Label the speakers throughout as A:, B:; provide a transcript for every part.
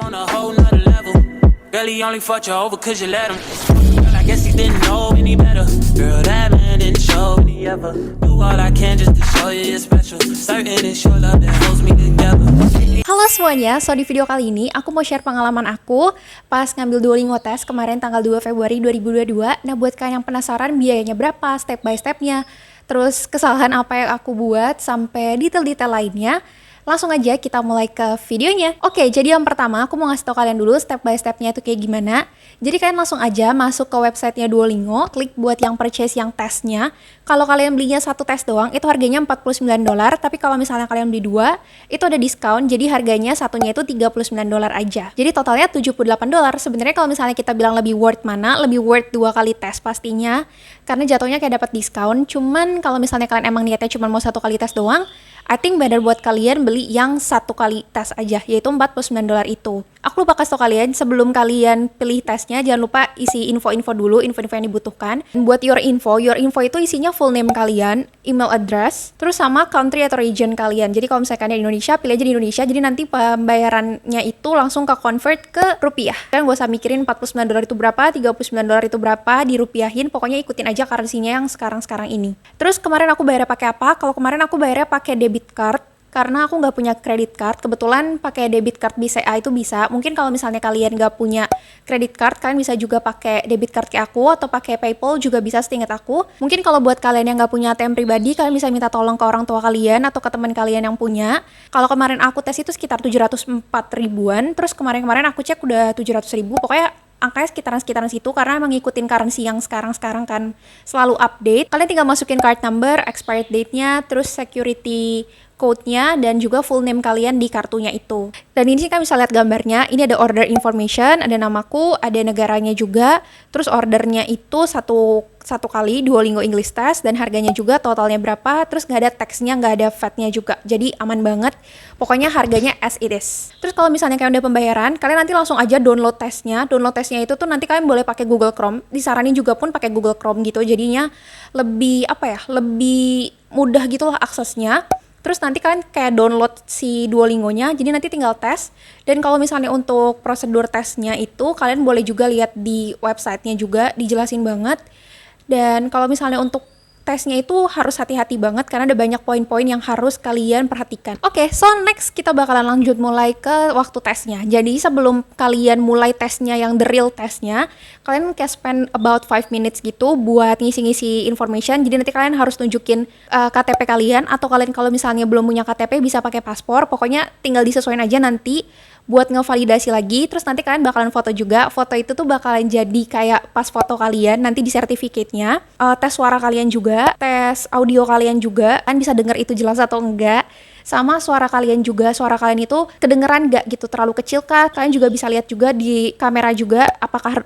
A: on a whole nother level. Girl, he only fucked you over cause you let him. Girl, I guess he didn't know any better. Girl, that man didn't show me ever. Do all I can just to show you you're special. Certain it's your love that holds me together.
B: Halo semuanya, so di video kali ini aku mau share pengalaman aku pas ngambil Duolingo tes kemarin tanggal 2 Februari 2022. Nah buat kalian yang penasaran biayanya berapa, step by stepnya, terus kesalahan apa yang aku buat, sampai detail-detail lainnya, langsung aja kita mulai ke videonya. Oke, jadi yang pertama aku mau ngasih tau kalian dulu step by stepnya itu kayak gimana. Jadi kalian langsung aja masuk ke websitenya Duolingo, klik buat yang purchase yang tesnya. Kalau kalian belinya satu tes doang, itu harganya $49, tapi kalau misalnya kalian beli dua, itu ada diskon, jadi harganya satunya itu $39 aja. Jadi totalnya $78. Sebenarnya kalau misalnya kita bilang lebih worth mana, lebih worth 2 kali tes pastinya, karena jatuhnya kayak dapat diskon. Cuman kalau misalnya kalian emang niatnya cuma mau 1 kali tes doang, I think better buat kalian beli yang 1 kali tes aja, yaitu $49 itu. Aku lupa kasih tau kalian, sebelum kalian pilih tesnya, jangan lupa isi info-info dulu, info-info yang dibutuhkan. Buat your info itu isinya full name kalian, email address, terus sama country atau region kalian. Jadi kalau misalkan di Indonesia, pilih aja di Indonesia, jadi nanti pembayarannya itu langsung ke convert ke rupiah. Kalian gak usah mikirin $49 itu berapa, $39 itu berapa, dirupiahin, pokoknya ikutin aja currency-nya yang sekarang-sekarang ini. Terus kemarin aku bayarnya pakai apa? Kalau kemarin aku bayarnya pakai debit card, karena aku nggak punya credit card. Kebetulan pakai debit card BCA itu bisa. Mungkin kalau misalnya kalian nggak punya credit card, kalian bisa juga pakai debit card kayak aku, atau pakai PayPal juga bisa seingat aku. Mungkin kalau buat kalian yang nggak punya ATM pribadi, kalian bisa minta tolong ke orang tua kalian atau ke teman kalian yang punya. Kalau kemarin aku tes itu sekitar 704 ribuan, terus kemarin aku cek udah 700 ribu, pokoknya angkanya sekitaran situ, karena emang ngikutin currency yang sekarang kan selalu update. Kalian tinggal masukin card number, expired date-nya, terus security code-nya, dan juga full name kalian di kartunya itu. Dan ini sih kalian bisa lihat gambarnya, ini ada order information, ada namaku, ada negaranya juga, terus ordernya itu satu kali Duolingo English Test, dan harganya juga totalnya berapa, terus nggak ada teksnya, nggak ada VAT-nya juga, jadi aman banget. Pokoknya harganya as it is. Terus kalau misalnya kalian udah pembayaran, kalian nanti langsung aja download tesnya. Download tesnya itu tuh nanti kalian boleh pakai Google Chrome, disaranin juga pun pakai Google Chrome gitu, jadinya lebih lebih mudah gitu lah aksesnya. Terus nanti kalian kayak download si Duolingo-nya, jadi nanti tinggal tes. Dan kalau misalnya untuk prosedur tesnya itu, kalian boleh juga lihat di website-nya juga, dijelasin banget. Dan kalau misalnya untuk tesnya itu harus hati-hati banget, karena ada banyak poin-poin yang harus kalian perhatikan. Oke, so next kita bakalan lanjut mulai ke waktu tesnya. Jadi sebelum kalian mulai tesnya yang the real tesnya, kalian kayak spend about 5 minutes gitu buat ngisi-ngisi information. Jadi nanti kalian harus nunjukin KTP kalian, atau kalian kalau misalnya belum punya KTP bisa pakai paspor. Pokoknya tinggal disesuaikan aja nanti buat ngevalidasi lagi. Terus nanti kalian bakalan foto juga. Foto itu tuh bakalan jadi kayak pas foto kalian nanti di sertifikatnya. Tes suara kalian juga, tes audio kalian juga, kan bisa denger itu jelas atau enggak. Sama suara kalian juga, suara kalian itu kedengeran gak gitu, terlalu kecil kah? Kalian juga bisa lihat juga di kamera juga apakah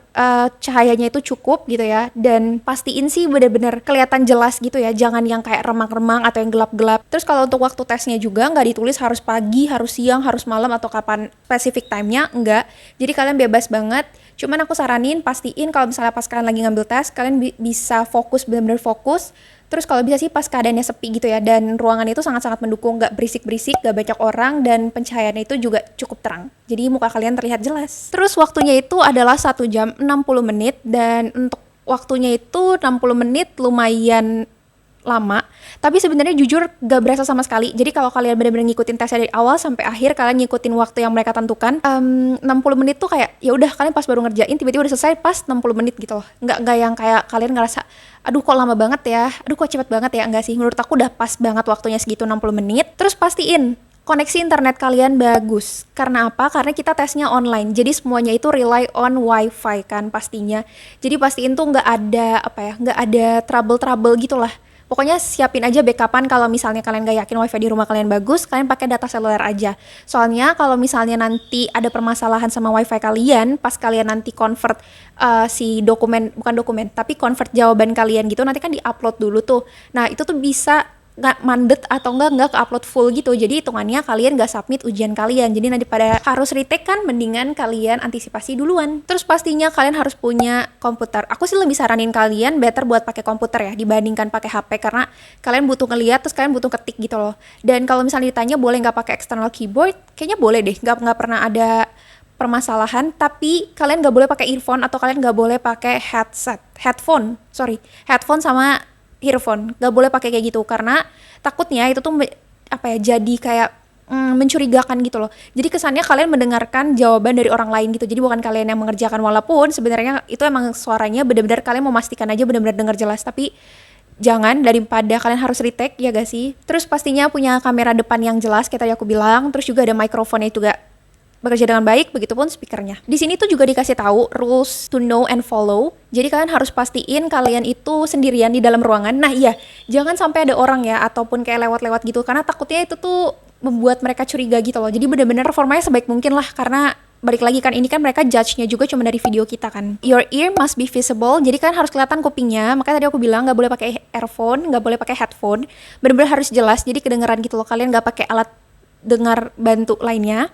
B: cahayanya itu cukup gitu ya. Dan pastiin sih bener-bener kelihatan jelas gitu ya, jangan yang kayak remang-remang atau yang gelap-gelap. Terus kalau untuk waktu tesnya juga nggak ditulis harus pagi, harus siang, harus malam, atau kapan specific time-nya, enggak. Jadi kalian bebas banget. Cuman aku saranin pastiin kalau misalnya pas kalian lagi ngambil tes, kalian bisa fokus, bener-bener fokus. Terus kalau bisa sih pas keadaannya sepi gitu ya, dan ruangan itu sangat-sangat mendukung, gak berisik-berisik, gak banyak orang, dan pencahayaannya itu juga cukup terang. Jadi muka kalian terlihat jelas. Terus waktunya itu adalah 1 jam 60 menit, dan untuk waktunya itu 60 menit lumayan lama, tapi sebenarnya jujur gak berasa sama sekali. Jadi kalau kalian benar-benar ngikutin tesnya dari awal sampai akhir, kalian ngikutin waktu yang mereka tentukan, 60 menit tuh kayak ya udah kalian pas baru ngerjain tiba-tiba udah selesai pas 60 menit gitu loh. Nggak yang kayak kalian ngerasa aduh kok lama banget ya, aduh kok cepet banget ya. Enggak sih, menurut aku udah pas banget waktunya segitu 60 menit. Terus pastiin koneksi internet kalian bagus. Karena apa? Karena kita tesnya online. Jadi semuanya itu rely on wifi kan pastinya. Jadi pastiin tuh nggak ada nggak ada trouble gitu lah. Pokoknya siapin aja backupan kalau misalnya kalian gak yakin wifi di rumah kalian bagus, kalian pakai data seluler aja. Soalnya kalau misalnya nanti ada permasalahan sama wifi kalian, pas kalian nanti convert si bukan dokumen, tapi convert jawaban kalian gitu, nanti kan di-upload dulu tuh. Nah itu tuh bisa nggak mandet atau nggak ke-upload full gitu. Jadi hitungannya kalian nggak submit ujian kalian. Jadi nanti pada harus retake kan, mendingan kalian antisipasi duluan. Terus pastinya kalian harus punya komputer. Aku sih lebih saranin kalian better buat pakai komputer ya dibandingkan pakai HP, karena kalian butuh ngeliat, terus kalian butuh ketik gitu loh. Dan kalau misalnya ditanya boleh nggak pakai external keyboard, kayaknya boleh deh. Nggak pernah ada permasalahan, tapi kalian nggak boleh pakai earphone atau kalian nggak boleh pakai headphone sama earphone, nggak boleh pakai kayak gitu karena takutnya itu tuh jadi kayak mencurigakan gitu loh. Jadi kesannya kalian mendengarkan jawaban dari orang lain gitu. Jadi bukan kalian yang mengerjakan, walaupun sebenarnya itu emang suaranya benar-benar kalian memastikan aja benar-benar dengar jelas, tapi jangan, daripada kalian harus retake, ya gak sih? Terus pastinya punya kamera depan yang jelas kayak tadi aku bilang, terus juga ada mikrofonnya juga bekerja dengan baik, begitupun speakernya. Di sini tuh juga dikasih tahu rules to know and follow. Jadi kalian harus pastiin kalian itu sendirian di dalam ruangan. Nah iya, jangan sampai ada orang ya, ataupun kayak lewat-lewat gitu, karena takutnya itu tuh membuat mereka curiga gitu loh. Jadi benar-benar performanya sebaik mungkin lah, karena balik lagi kan, ini kan mereka judge-nya juga cuma dari video kita kan. Your ear must be visible, jadi kan harus kelihatan kupingnya. Makanya tadi aku bilang nggak boleh pakai earphone, nggak boleh pakai headphone. Benar-benar harus jelas, jadi kedengeran gitu loh. Kalian nggak pakai alat dengar bantu lainnya.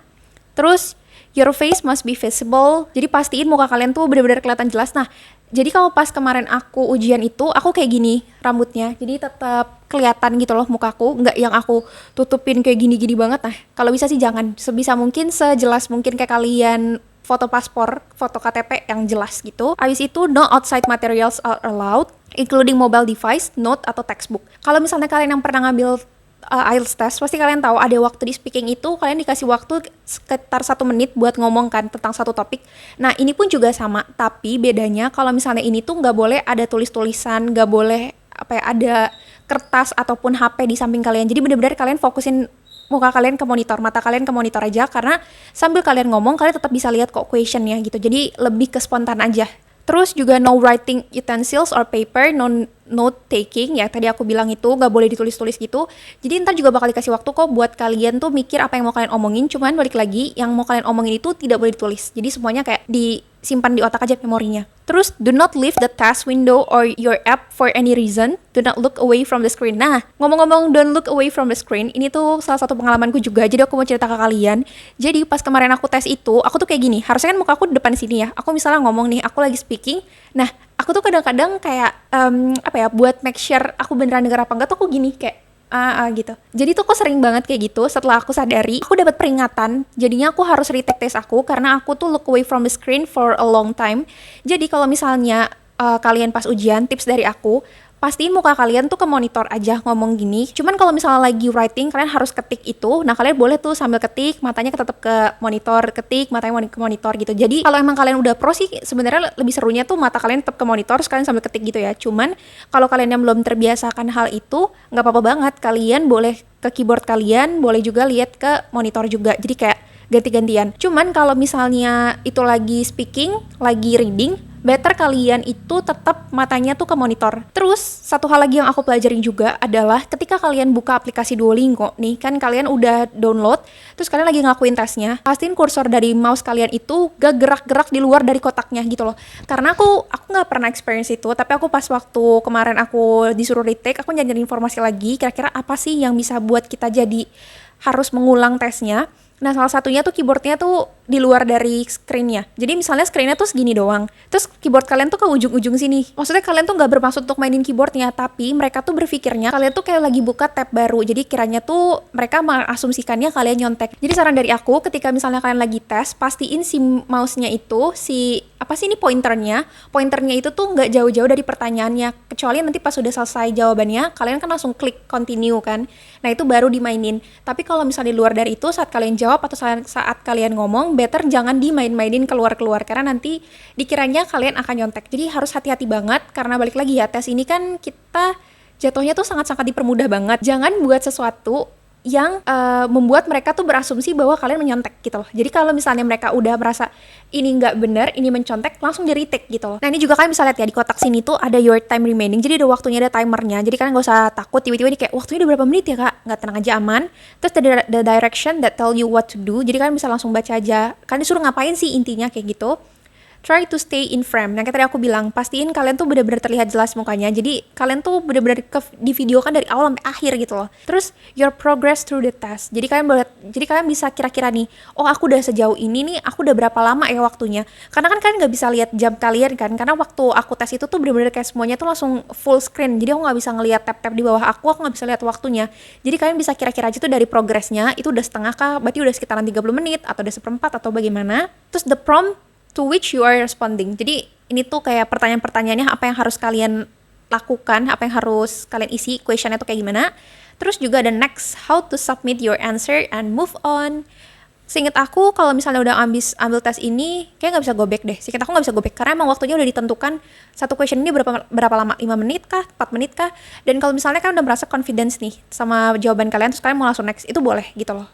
B: Terus your face must be visible, jadi pastiin muka kalian tuh benar-benar kelihatan jelas. Nah, jadi kalau pas kemarin aku ujian itu, aku kayak gini rambutnya, jadi tetap kelihatan gitu loh mukaku, nggak yang aku tutupin kayak gini-gini banget. Nah, kalau bisa sih jangan, sebisa mungkin sejelas mungkin kayak kalian foto paspor, foto KTP yang jelas gitu. Habis itu no outside materials are allowed, including mobile device, note atau textbook. Kalau misalnya kalian yang pernah ngambil IELTS test, pasti kalian tahu ada waktu di speaking itu kalian dikasih waktu sekitar 1 menit buat ngomong kan tentang satu topik. Nah ini pun juga sama, tapi bedanya kalau misalnya ini tuh nggak boleh ada tulis-tulisan, nggak boleh ada kertas ataupun HP di samping kalian. Jadi benar-benar kalian fokusin muka kalian ke monitor, mata kalian ke monitor aja, karena sambil kalian ngomong kalian tetap bisa lihat kok questionnya gitu. Jadi lebih ke spontan aja. Terus juga no writing utensils or paper, no note taking, ya tadi aku bilang itu gak boleh ditulis-tulis gitu. Jadi ntar juga bakal dikasih waktu kok buat kalian tuh mikir apa yang mau kalian omongin. Cuman balik lagi, yang mau kalian omongin itu tidak boleh ditulis. Jadi semuanya kayak disimpan di otak aja memorinya. Terus do not leave the task window or your app for any reason. Do not look away from the screen. Nah, ngomong-ngomong don't look away from the screen, ini tuh salah satu pengalamanku juga. Jadi aku mau cerita ke kalian. Jadi pas kemarin aku tes itu, aku tuh kayak gini. Harusnya kan muka aku di depan sini ya. Aku misalnya ngomong nih, aku lagi speaking. Nah, aku tuh kadang-kadang kayak buat make sure aku beneran denger apa enggak tuh aku gini kayak gitu. Jadi tuh aku sering banget kayak gitu. Setelah aku sadari, aku dapat peringatan. Jadinya aku harus retake tes aku karena aku tuh look away from the screen for a long time. Jadi kalau misalnya kalian pas ujian, tips dari aku, pastiin muka kalian tuh ke monitor aja ngomong gini. Cuman kalau misalnya lagi writing, kalian harus ketik itu. Nah, kalian boleh tuh sambil ketik, matanya tetap ke monitor, ketik, matanya ke monitor gitu. Jadi, kalau emang kalian udah pro sih, sebenarnya lebih serunya tuh mata kalian tetap ke monitor, kalian sambil ketik gitu ya. Cuman, kalau kalian yang belum terbiasakan hal itu, nggak apa-apa banget. Kalian boleh ke keyboard kalian, boleh juga lihat ke monitor juga. Jadi kayak ganti-gantian. Cuman kalau misalnya itu lagi speaking, lagi reading, better kalian itu tetap matanya tuh ke monitor. Terus satu hal lagi yang aku pelajarin juga adalah ketika kalian buka aplikasi Duolingo nih, kan kalian udah download, terus kalian lagi ngelakuin tesnya, pastiin kursor dari mouse kalian itu gak gerak-gerak di luar dari kotaknya gitu loh. Karena aku nggak pernah experience itu, tapi aku pas waktu kemarin aku disuruh retake, aku nyari informasi lagi kira-kira apa sih yang bisa buat kita jadi harus mengulang tesnya. Nah, salah satunya tuh keyboardnya tuh di luar dari screen-nya. Jadi misalnya screen-nya tuh segini doang. Terus keyboard kalian tuh ke ujung-ujung sini. Maksudnya kalian tuh nggak bermaksud untuk mainin keyboardnya, tapi mereka tuh berpikirnya kalian tuh kayak lagi buka tab baru. Jadi kiranya tuh mereka mengasumsikannya kalian nyontek. Jadi saran dari aku, ketika misalnya kalian lagi tes, pastiin si mouse-nya itu, pointernya itu tuh nggak jauh-jauh dari pertanyaannya. Kecuali nanti pas udah selesai jawabannya, kalian kan langsung klik continue kan. Nah, itu baru dimainin. Tapi kalau misalnya di luar dari itu, saat kalian jawab atau saat kalian ngomong, better jangan dimain-mainin keluar-keluar karena nanti dikiranya kalian akan nyontek. Jadi harus hati-hati banget karena balik lagi ya, tes ini kan kita jatuhnya tuh sangat-sangat dipermudah banget. Jangan buat sesuatu yang membuat mereka tuh berasumsi bahwa kalian menyontek gitu loh. Jadi kalau misalnya mereka udah merasa ini nggak benar, ini mencontek, langsung di retake gitu loh. Nah, ini juga kalian bisa lihat ya di kotak sini tuh ada your time remaining. Jadi ada waktunya, ada timernya. Jadi kalian nggak usah takut tiba-tiba ini kayak waktunya udah berapa menit ya kak? Nggak, tenang aja, aman. Terus ada the direction that tell you what to do. Jadi kalian bisa langsung baca aja. Kalian disuruh ngapain sih intinya kayak gitu. try to stay in frame. Yang tadi aku bilang, pastiin kalian tuh benar-benar terlihat jelas mukanya. Jadi kalian tuh benar-benar divideokan dari awal sampai akhir gitu loh. Terus your progress through the test. Jadi kalian bisa kira-kira nih, oh aku udah sejauh ini nih, aku udah berapa lama ya waktunya. Karena kan kalian nggak bisa lihat jam kalian kan, karena waktu aku tes itu tuh benar-benar kayak semuanya tuh langsung full screen. Jadi aku nggak bisa ngelihat tab-tab di bawah aku nggak bisa lihat waktunya. Jadi kalian bisa kira-kira aja tuh dari progresnya, itu udah setengah kah, berarti udah sekitaran 30 menit, atau udah seperempat, atau bagaimana. Terus the prompt to which you are responding. Jadi ini tuh kayak pertanyaan-pertanyaannya apa yang harus kalian lakukan, apa yang harus kalian isi, questionnya tuh kayak gimana. Terus juga ada next, how to submit your answer and move on. Seinget aku kalau misalnya udah ambil tes ini, kayak nggak bisa go back deh. Seinget aku nggak bisa go back karena emang waktunya udah ditentukan. Satu question ini berapa lama? 5 menit kah? 4 menit kah? Dan kalau misalnya kalian udah merasa confidence nih sama jawaban kalian, terus kalian mau langsung next, itu boleh gitu loh.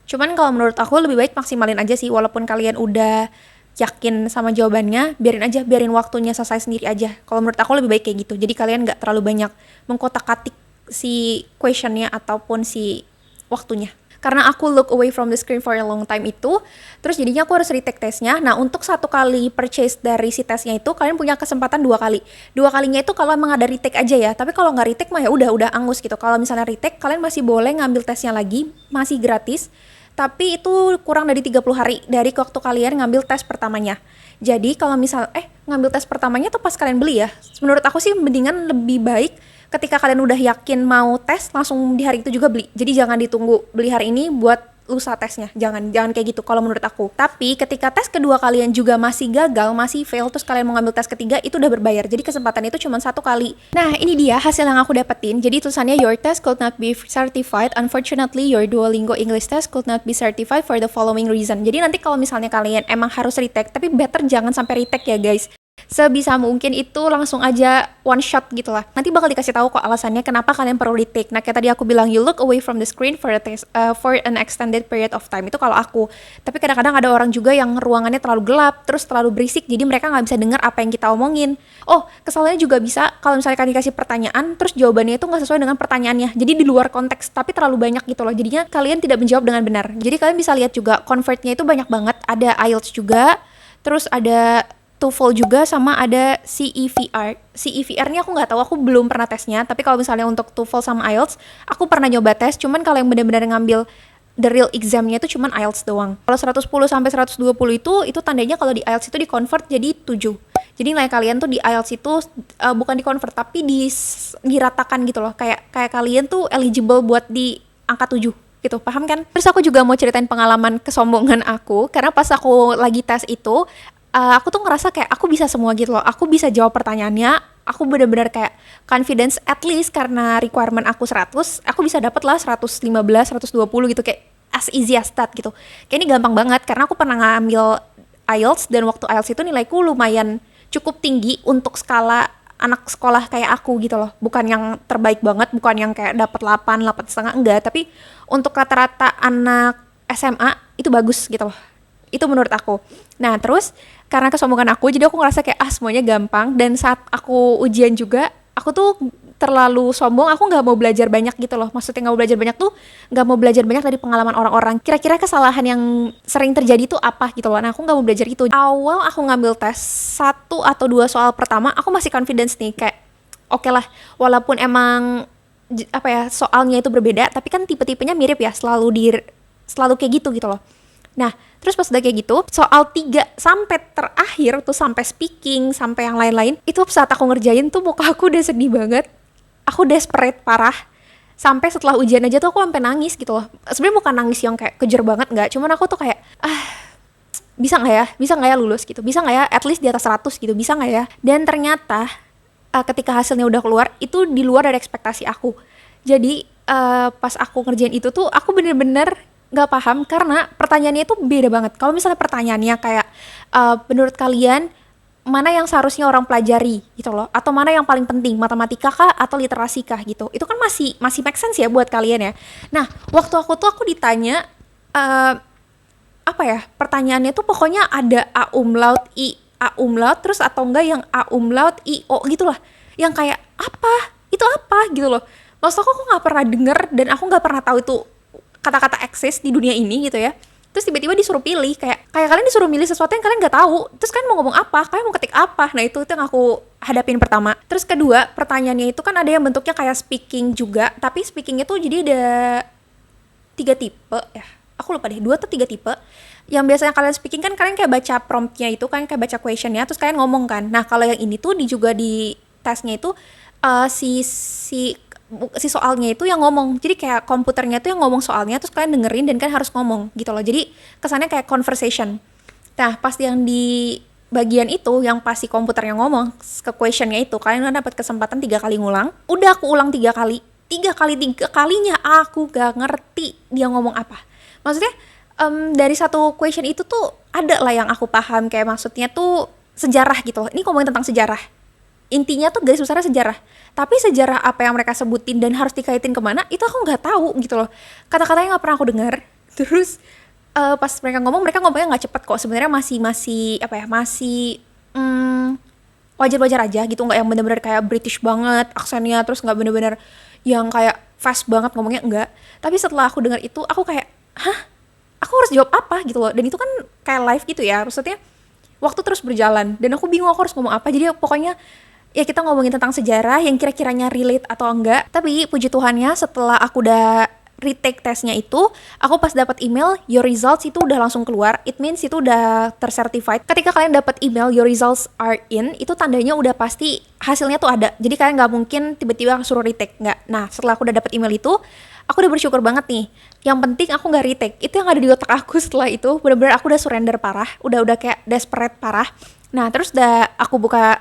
B: Cuman kalau menurut aku lebih baik maksimalin aja sih, walaupun kalian udah yakin sama jawabannya, biarin waktunya selesai sendiri aja. Kalau menurut aku lebih baik kayak gitu. Jadi kalian nggak terlalu banyak mengkotak-katik si questionnya ataupun si waktunya. Karena aku look away from the screen for a long time itu, terus jadinya aku harus retake tesnya. Nah, untuk 1 kali purchase dari si tesnya itu, kalian punya kesempatan 2 kali. 2 kalinya itu kalau emang ada retake aja ya. Tapi kalau nggak retake mah ya udah angus gitu. Kalau misalnya retake, kalian masih boleh ngambil tesnya lagi, masih gratis. Tapi itu kurang dari 30 hari dari waktu kalian ngambil tes pertamanya. Jadi kalau misal ngambil tes pertamanya tuh pas kalian beli ya. Menurut aku sih mendingan lebih baik ketika kalian udah yakin mau tes langsung di hari itu juga beli. Jadi jangan ditunggu beli hari ini buat lusa tesnya. Jangan kayak gitu kalau menurut aku. Tapi ketika tes kedua kalian juga masih gagal, masih fail, terus kalian mau ngambil tes ketiga, itu udah berbayar. Jadi kesempatan itu cuma 1 kali. Nah, ini dia hasil yang aku dapetin. Jadi tulisannya your test could not be certified. Unfortunately, your Duolingo English test could not be certified for the following reason. Jadi nanti kalau misalnya kalian emang harus retake, tapi better jangan sampai retake ya guys. Sebisa mungkin itu langsung aja one shot gitu lah. Nanti bakal dikasih tahu kok alasannya kenapa kalian perlu retake. Nah, kayak tadi aku bilang, you look away from the screen for an extended period of time. Itu kalau aku. Tapi kadang-kadang ada orang juga yang ruangannya terlalu gelap, terus terlalu berisik, jadi mereka nggak bisa dengar apa yang kita omongin. Oh, kesalahannya juga bisa kalau misalnya kalian dikasih pertanyaan, terus jawabannya itu nggak sesuai dengan pertanyaannya. Jadi di luar konteks, tapi terlalu banyak gitu loh. Jadinya kalian tidak menjawab dengan benar. Jadi kalian bisa lihat juga convertnya itu banyak banget. Ada IELTS juga, terus ada TOEFL juga, sama ada CEVR. CEVR ini aku nggak tahu, aku belum pernah tesnya. Tapi kalau misalnya untuk TOEFL sama IELTS, aku pernah nyoba tes. Cuman kalau yang benar-benar ngambil the real examnya itu cuman IELTS doang. Kalau 110 sampai 120 itu tandanya kalau di IELTS itu di convert jadi 7. Jadi nilai kalian tuh di IELTS itu bukan di convert tapi diratakan gitu loh. Kayak kalian tuh eligible buat di angka 7. Gitu, paham kan? Terus aku juga mau ceritain pengalaman kesombongan aku. Karena pas aku lagi tes itu, aku tuh ngerasa kayak aku bisa semua gitu loh. Aku bisa jawab pertanyaannya. Aku benar-benar kayak confidence, at least karena requirement aku 100, aku bisa dapet lah 115, 120 gitu, kayak as easy as that gitu. Kayak ini gampang banget karena aku pernah ngambil IELTS, dan waktu IELTS itu nilaiku lumayan cukup tinggi untuk skala anak sekolah kayak aku gitu loh. Bukan yang terbaik banget, bukan yang kayak dapet 8, 8,5, enggak. Tapi untuk rata-rata anak SMA itu bagus gitu loh. Itu menurut aku. Nah, terus karena kesombongan aku, jadi aku ngerasa kayak semuanya gampang. Dan saat aku ujian juga, aku tuh terlalu sombong, aku nggak mau belajar banyak gitu loh. Maksudnya nggak mau belajar banyak tuh, nggak mau belajar banyak dari pengalaman orang-orang. Kira-kira kesalahan yang sering terjadi tuh apa gitu loh. Nah, aku nggak mau belajar itu. Awal aku ngambil tes 1 atau 2 soal pertama, aku masih confidence nih, kayak oke lah, walaupun emang soalnya itu berbeda, tapi kan tipe-tipenya mirip ya, selalu kayak gitu loh. Nah, terus pas udah kayak gitu, soal 3 sampai terakhir tuh, sampai speaking, sampai yang lain-lain, itu saat aku ngerjain tuh muka aku udah sedih banget. Aku desperate parah. Sampai setelah ujian aja tuh aku sampai nangis gitu loh. Sebenarnya bukan nangis yang kayak kejer banget, enggak. Cuman aku tuh kayak, bisa nggak ya lulus gitu. Bisa nggak ya at least di atas 100 gitu. Bisa nggak ya. Dan ternyata ketika hasilnya udah keluar, itu di luar dari ekspektasi aku. Jadi pas aku ngerjain itu tuh, aku bener-bener nggak paham karena pertanyaannya itu beda banget. Kalau misalnya pertanyaannya kayak menurut kalian mana yang seharusnya orang pelajari gitu loh, atau mana yang paling penting, matematika kah atau literasi kah gitu, itu kan masih make sense ya buat kalian ya. Nah, waktu aku ditanya pertanyaannya tuh pokoknya ada A umlaut, I A umlaut, terus atau enggak yang A umlaut, I O gitu lah, yang kayak itu apa gitu loh. Maksud aku nggak pernah denger dan aku nggak pernah tahu itu kata-kata eksis di dunia ini gitu ya. Terus tiba-tiba disuruh pilih, kayak kalian disuruh milih sesuatu yang kalian nggak tahu. Terus kalian mau ngomong apa? Kalian mau ketik apa? Nah itu yang aku hadapin pertama. Terus kedua, pertanyaannya itu kan ada yang bentuknya kayak speaking juga, tapi speakingnya tuh jadi ada 3 tipe ya. Aku lupa deh, 2 atau 3 tipe. Yang biasanya kalian speaking kan kalian kayak baca promptnya itu, kalian kayak baca questionnya, terus kalian ngomong kan. Nah kalau yang ini tuh juga di tesnya itu si soalnya itu yang ngomong. Jadi kayak komputernya itu yang ngomong soalnya, terus kalian dengerin dan kan harus ngomong gitu loh. Jadi kesannya kayak conversation. Nah pas yang di bagian itu yang pasti komputernya ngomong ke questionnya itu, kalian udah dapat kesempatan 3 kali ngulang. Udah aku ulang 3 kali. 3 kalinya aku gak ngerti dia ngomong apa. Maksudnya dari satu question itu tuh ada lah yang aku paham, kayak maksudnya tuh sejarah gitu loh. Ini ngomongin tentang sejarah. Intinya tuh garis besarnya sejarah. Tapi sejarah apa yang mereka sebutin dan harus dikaitin kemana, itu aku nggak tahu gitu loh. Kata-katanya nggak pernah aku dengar. Terus pas mereka ngomongnya nggak cepet kok. Sebenarnya masih wajar-wajar aja gitu, nggak yang bener-bener kayak British banget aksennya, terus nggak bener-bener yang kayak fast banget ngomongnya, enggak. Tapi setelah aku dengar itu, aku kayak, hah? Aku harus jawab apa gitu loh. Dan itu kan kayak live gitu ya, maksudnya waktu terus berjalan dan aku bingung aku harus ngomong apa. Jadi pokoknya ya kita ngomongin tentang sejarah yang kira-kiranya relate atau enggak. Tapi puji Tuhannya setelah aku udah retake tesnya itu, aku pas dapat email your results itu udah langsung keluar. It means itu udah tercertified. Ketika kalian dapat email your results are in, itu tandanya udah pasti hasilnya tuh ada. Jadi kalian nggak mungkin tiba-tiba suruh retake, nggak. Nah setelah aku udah dapat email itu, aku udah bersyukur banget nih. Yang penting aku nggak retake. Itu yang ada di otak aku setelah itu, bener-bener aku udah surrender parah, udah kayak desperate parah. Nah terus aku buka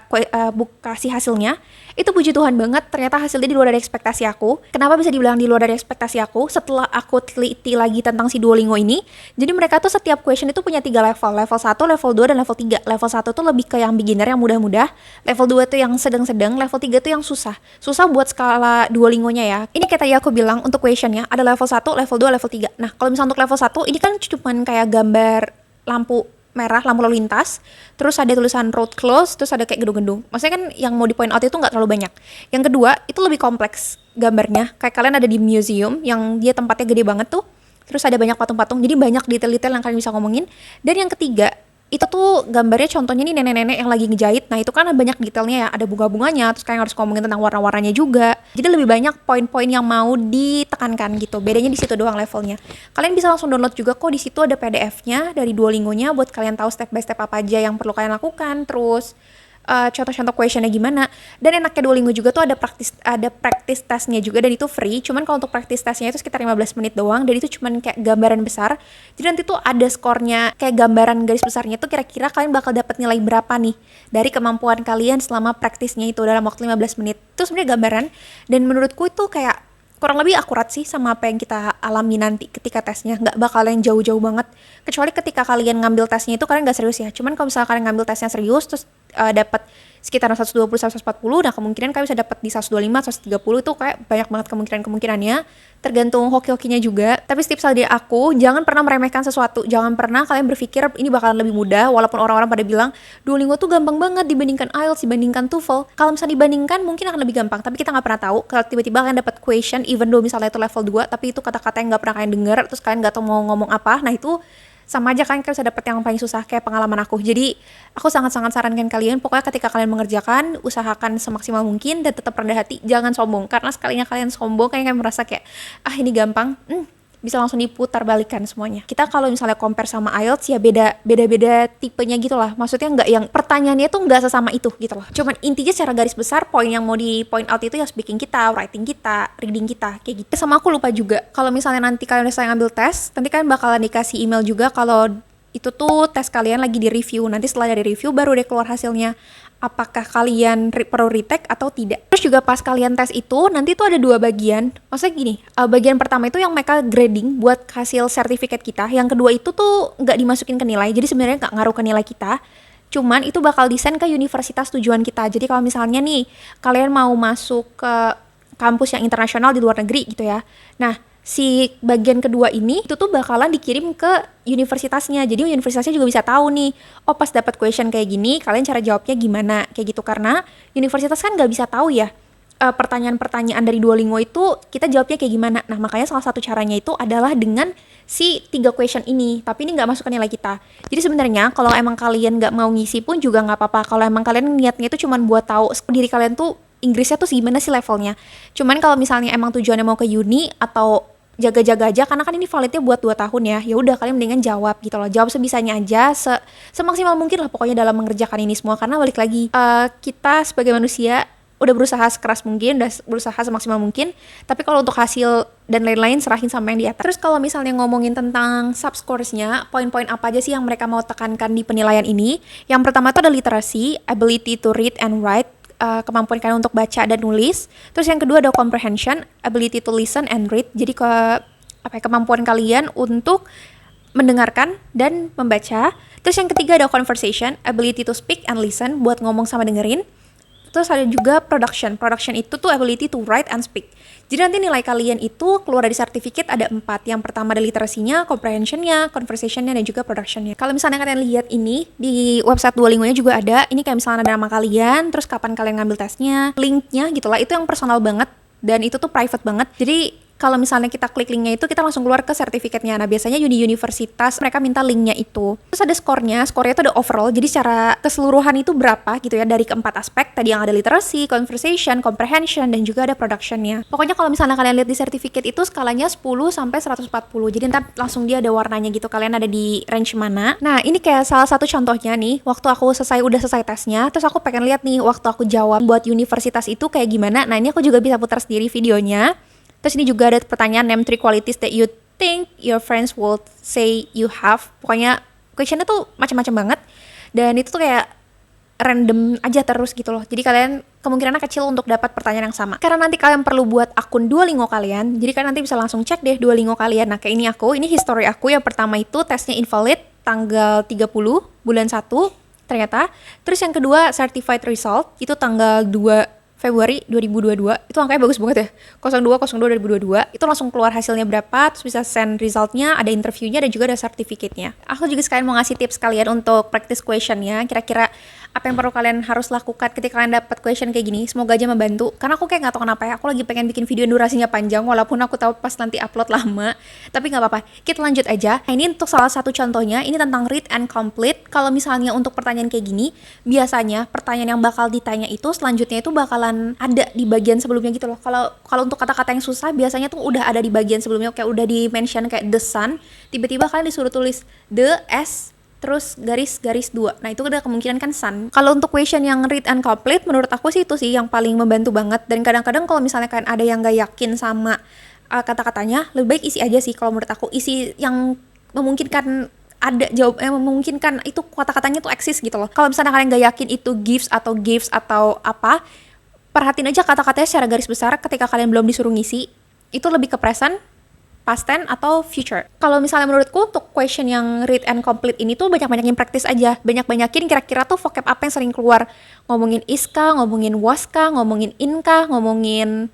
B: si hasilnya, itu puji Tuhan banget ternyata hasilnya di luar dari ekspektasi aku. Kenapa bisa dibilang di luar dari ekspektasi aku? Setelah aku teliti lagi tentang si Duolingo ini, jadi mereka tuh setiap question itu punya 3 level. Level 1, level 2, dan level 3. Level 1 tuh lebih ke yang beginner, yang mudah-mudah. Level 2 tuh yang sedang-sedang. Level 3 tuh yang susah. Susah buat skala Duolingonya ya. Ini kayak tadi aku bilang untuk questionnya, ada level 1, level 2, level 3. Nah kalau misalnya untuk level 1, ini kan cuman kayak gambar lampu merah, lampu lalu lintas, terus ada tulisan road close, terus ada kayak gedung-gedung. Maksudnya kan yang mau di point out itu nggak terlalu banyak. Yang kedua, itu lebih kompleks gambarnya. Kayak kalian ada di museum, yang dia tempatnya gede banget tuh, terus ada banyak patung-patung, jadi banyak detail-detail yang kalian bisa ngomongin. Dan yang ketiga, itu tuh gambarnya contohnya nih nenek-nenek yang lagi ngejahit. Nah itu kan banyak detailnya ya, ada bunga-bunganya, terus kalian harus ngomongin tentang warna-warnanya juga. Jadi lebih banyak poin-poin yang mau ditekankan gitu. Bedanya di situ doang levelnya. Kalian bisa langsung download juga kok, di situ ada PDF-nya dari Duolingonya buat kalian tahu step by step apa aja yang perlu kalian lakukan. Terus contoh-contoh questionnya gimana. Dan enaknya Duolingo juga tuh ada practice testnya juga, dan itu free. Cuman kalau untuk practice testnya itu sekitar 15 menit doang, dan itu cuman kayak gambaran besar. Jadi nanti tuh ada skornya, kayak gambaran garis besarnya tuh kira-kira kalian bakal dapat nilai berapa nih dari kemampuan kalian selama praktisnya itu dalam waktu 15 menit. Itu sebenarnya gambaran, dan menurutku itu kayak kurang lebih akurat sih sama apa yang kita alami nanti ketika tesnya. Nggak bakal yang jauh-jauh banget, kecuali ketika kalian ngambil tesnya itu kalian nggak serius ya. Cuman kalau misalnya kalian ngambil tesnya serius terus dapat sekitar 120-140, nah kemungkinan kalian bisa dapat di 125-130. Itu kayak banyak banget kemungkinannya, tergantung hoki-hokinya juga. Tapi tips dari aku, jangan pernah meremehkan sesuatu. Jangan pernah kalian berpikir ini bakalan lebih mudah, walaupun orang-orang pada bilang Duolingo tuh gampang banget dibandingkan IELTS, dibandingkan TOEFL. Kalau misalnya dibandingkan mungkin akan lebih gampang, tapi kita nggak pernah tahu. Kalau tiba-tiba kalian dapat question, even though misalnya itu level 2, tapi itu kata-kata yang nggak pernah kalian dengar, terus kalian nggak tahu mau ngomong apa, nah itu sama aja kan kalian bisa dapet yang paling susah, kayak pengalaman aku. Jadi aku sangat-sangat sarankan kalian, pokoknya ketika kalian mengerjakan, usahakan semaksimal mungkin dan tetap rendah hati, jangan sombong. Karena sekalinya kalian sombong, kalian merasa kayak ini gampang, bisa langsung diputar balikan semuanya. Kita kalau misalnya compare sama IELTS ya beda tipenya gitu lah. Maksudnya nggak yang pertanyaannya tuh nggak sesama itu gitu loh. Cuman intinya secara garis besar poin yang mau di point out itu ya speaking kita, writing kita, reading kita, kayak gitu. Sama aku lupa juga, kalau misalnya nanti kalian udah selesai ngambil tes, nanti kalian bakalan dikasih email juga kalau itu tuh tes kalian lagi di review. Nanti setelah dari review baru deh keluar hasilnya, apakah kalian perlu retake atau tidak. Terus juga pas kalian tes itu, nanti tuh ada 2 bagian. Maksudnya gini, bagian pertama itu yang mereka grading buat hasil sertifikat kita. Yang kedua itu tuh nggak dimasukin ke nilai, jadi sebenarnya nggak ngaruh ke nilai kita. Cuman itu bakal desain ke universitas tujuan kita. Jadi kalau misalnya nih, kalian mau masuk ke kampus yang internasional di luar negeri gitu ya. Nah, si bagian kedua ini itu tuh bakalan dikirim ke universitasnya. Jadi universitasnya juga bisa tahu nih, oh pas dapat question kayak gini, kalian cara jawabnya gimana, kayak gitu. Karena universitas kan nggak bisa tahu ya pertanyaan-pertanyaan dari Duolingo itu kita jawabnya kayak gimana. Nah makanya salah satu caranya itu adalah dengan si 3 question ini, tapi ini nggak masuk ke nilai kita. Jadi sebenarnya kalau emang kalian nggak mau ngisi pun juga nggak apa-apa. Kalau emang kalian niatnya itu cuman buat tahu diri kalian tuh Inggrisnya tuh gimana sih levelnya. Cuman kalau misalnya emang tujuannya mau ke uni atau jaga-jaga aja, karena kan ini validnya buat 2 tahun ya udah kalian mendingan jawab gitu loh, jawab sebisanya aja, semaksimal mungkin lah pokoknya dalam mengerjakan ini semua. Karena balik lagi, kita sebagai manusia udah berusaha sekeras mungkin, udah berusaha semaksimal mungkin, tapi kalau untuk hasil dan lain-lain serahin sama yang di atas. Terus kalau misalnya ngomongin tentang subscoresnya, poin-poin apa aja sih yang mereka mau tekankan di penilaian ini? Yang pertama itu ada literacy, ability to read and write, kemampuan kalian untuk baca dan nulis. Terus yang kedua ada comprehension, ability to listen and read, jadi kemampuan kalian untuk mendengarkan dan membaca. Terus yang ketiga ada conversation, ability to speak and listen, buat ngomong sama dengerin. Terus ada juga production itu tuh ability to write and speak. Jadi nanti nilai kalian itu keluar dari sertifikat ada 4. Yang pertama ada literasinya, comprehensionnya, conversationnya, dan juga productionnya. Kalau misalnya kalian lihat ini di website Duolingo-nya juga ada. Ini kayak misalnya ada nama kalian, terus kapan kalian ngambil tesnya, linknya gitu lah. Itu yang personal banget dan itu tuh private banget. Jadi kalau misalnya kita klik linknya itu, kita langsung keluar ke sertifikatnya. Nah, biasanya universitas mereka minta linknya itu. Terus ada skornya itu ada overall, jadi secara keseluruhan itu berapa gitu ya, dari keempat aspek. Tadi yang ada literacy, conversation, comprehension, dan juga ada productionnya. Pokoknya kalau misalnya kalian lihat di sertifikat itu skalanya 10 sampai 140. Jadi ntar langsung dia ada warnanya gitu, kalian ada di range mana. Nah, ini kayak salah satu contohnya nih, waktu aku udah selesai tesnya, terus aku pengen lihat nih waktu aku jawab buat universitas itu kayak gimana. Nah, ini aku juga bisa putar sendiri videonya. Terus ini juga ada pertanyaan, name 3 qualities that you think your friends will say you have. Pokoknya questionnya tuh macam-macam banget. Dan itu tuh kayak random aja terus gitu loh. Jadi kalian kemungkinannya kecil untuk dapat pertanyaan yang sama. Karena nanti kalian perlu buat akun Duolingo kalian, jadi kalian nanti bisa langsung cek deh Duolingo kalian. Nah, kayak ini history aku. Yang pertama itu tesnya invalid tanggal 30 bulan 1 ternyata. Terus yang kedua certified result itu tanggal 2 Februari 2022, itu angkanya bagus banget ya, 02/02/2022, itu langsung keluar hasilnya berapa, terus bisa send resultnya, ada interviewnya, dan juga ada sertifikatnya. Aku juga sekalian mau ngasih tips kalian untuk practice questionnya, kira-kira apa yang perlu kalian harus lakukan ketika kalian dapat question kayak gini. Semoga aja membantu, karena aku kayak gak tahu kenapa ya, aku lagi pengen bikin video durasinya panjang, walaupun aku tahu pas nanti upload lama, tapi gak apa-apa, kita lanjut aja. Nah, ini untuk salah satu contohnya, ini tentang read and complete. Kalau misalnya untuk pertanyaan kayak gini, biasanya pertanyaan yang bakal ditanya itu selanjutnya itu bakalan ada di bagian sebelumnya gitu loh. Kalau untuk kata-kata yang susah biasanya tuh udah ada di bagian sebelumnya, kayak udah di mention kayak the sun, tiba-tiba kalian disuruh tulis the s terus garis 2. Nah, itu udah kemungkinan kan sun. Kalau untuk question yang read and complete, menurut aku sih itu sih yang paling membantu banget. Dan kadang-kadang kalau misalnya kalian ada yang gak yakin sama kata-katanya, lebih baik isi aja sih kalau menurut aku. Isi yang memungkinkan ada jawab, memungkinkan itu kata-katanya tuh eksis gitu loh. Kalau misalnya kalian gak yakin itu gives atau apa, perhatiin aja kata-katanya secara garis besar ketika kalian belum disuruh ngisi. Itu lebih ke present, past tense, atau future. Kalau misalnya menurutku untuk question yang read and complete ini tuh banyak-banyakin praktis aja. Banyak-banyakin kira-kira tuh vocab apa yang sering keluar. Ngomongin is kah, ngomongin was kah, ngomongin in kah, ngomongin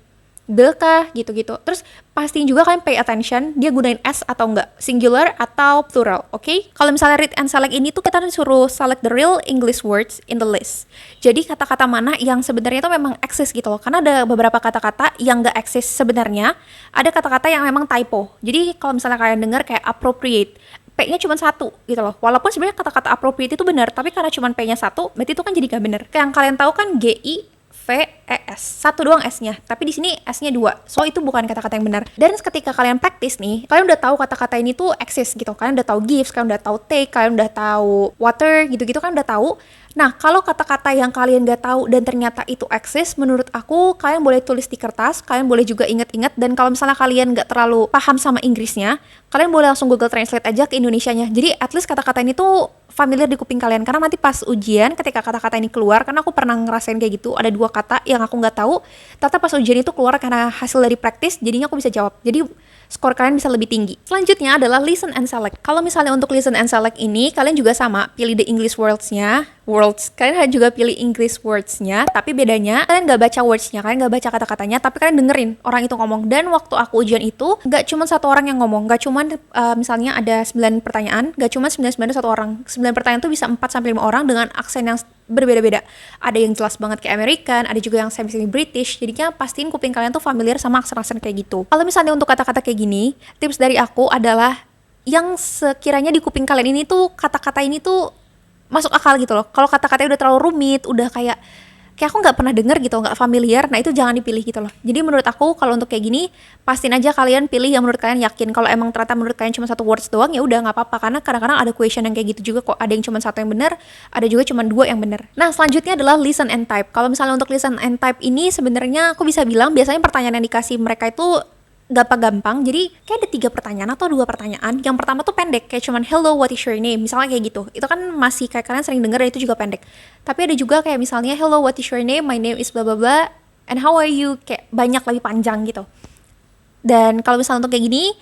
B: the kah, gitu-gitu. Terus pastiin juga kalian pay attention, dia gunain s atau enggak, singular atau plural, oke? Kalau misalnya read and select ini tuh kita disuruh select the real English words in the list. Jadi kata-kata mana yang sebenarnya itu memang eksis gitu loh. Karena ada beberapa kata-kata yang enggak eksis sebenarnya, ada kata-kata yang memang typo. Jadi kalau misalnya kalian dengar kayak appropriate, P-nya cuma 1 gitu loh. Walaupun sebenarnya kata-kata appropriate itu benar, tapi karena cuma P-nya 1, berarti itu kan jadi gak benar. Kayak yang kalian tahu kan GIVES, 1 doang S-nya, tapi di sini S-nya 2. So itu bukan kata-kata yang benar. Dan ketika kalian praktis nih, kalian udah tahu kata-kata ini tuh eksis gitu. Kalian udah tahu gives, kalian udah tahu take, kalian udah tahu water, gitu-gitu kan udah tahu. Nah, kalau kata-kata yang kalian gak tahu dan ternyata itu eksis, menurut aku kalian boleh tulis di kertas, kalian boleh juga inget-inget, dan kalau misalnya kalian gak terlalu paham sama Inggrisnya, kalian boleh langsung Google Translate aja ke Indonesianya. Jadi at least kata-kata ini tuh familiar di kuping kalian, karena nanti pas ujian ketika kata-kata ini keluar, karena aku pernah ngerasain kayak gitu, ada 2 kata yang aku gak tahu, ternyata pas ujian itu keluar karena hasil dari praktis, jadinya aku bisa jawab. Jadi skor kalian bisa lebih tinggi. Selanjutnya adalah listen and select. Kalau misalnya untuk listen and select ini, kalian juga sama, pilih the English words-nya. Kalian juga pilih English words-nya, tapi bedanya kalian gak baca words-nya, kalian gak baca kata-katanya, tapi kalian dengerin orang itu ngomong. Dan waktu aku ujian itu, gak cuma 1 orang yang ngomong, gak cuma misalnya ada 9 pertanyaan, gak cuma 9 1 orang. 9 pertanyaan itu bisa 4-5 orang dengan aksen yang berbeda-beda. Ada yang jelas banget kayak American, ada juga yang semi British. Jadinya pastiin kuping kalian tuh familiar sama aksen-aksen kayak gitu. Kalau misalnya untuk kata-kata kayak gini, tips dari aku adalah yang sekiranya di kuping kalian ini tuh kata-kata ini tuh masuk akal gitu loh. Kalau kata-katanya udah terlalu rumit, udah kayak aku nggak pernah denger gitu, nggak familiar, nah itu jangan dipilih gitu loh. Jadi menurut aku kalau untuk kayak gini, pastiin aja kalian pilih yang menurut kalian yakin. Kalau emang ternyata menurut kalian cuma satu words doang, ya udah nggak apa-apa. Karena kadang-kadang ada question yang kayak gitu juga kok. Ada yang cuma satu yang benar, ada juga cuma dua yang benar. Nah selanjutnya adalah listen and type. Kalau misalnya untuk listen and type ini sebenarnya aku bisa bilang biasanya pertanyaan yang dikasih mereka itu gampang-gampang. Jadi kayak ada 3 pertanyaan atau 2 pertanyaan. Yang pertama tuh pendek, kayak cuman hello what is your name, misalnya kayak gitu. Itu kan masih kayak kalian sering denger, itu juga pendek. Tapi ada juga kayak misalnya hello what is your name, my name is blah blah blah and how are you, kayak banyak lebih panjang gitu. Dan kalau misalnya untuk kayak gini,